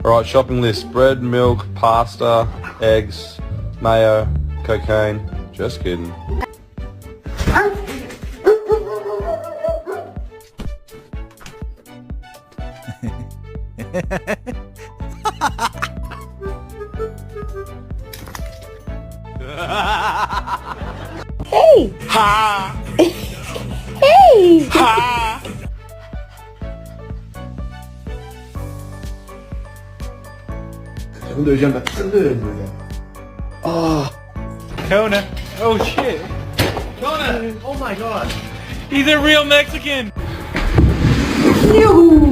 Alright, shopping list. Bread, milk, pasta, eggs, mayo, cocaine. Just kidding. Hey! Ha! Hey! Ha! Seni döveceğim ben. Seni döveceğim böyle. Kona. Oh shit. Kona! Oh my god! He's a real Mexican. Yoo-hoo!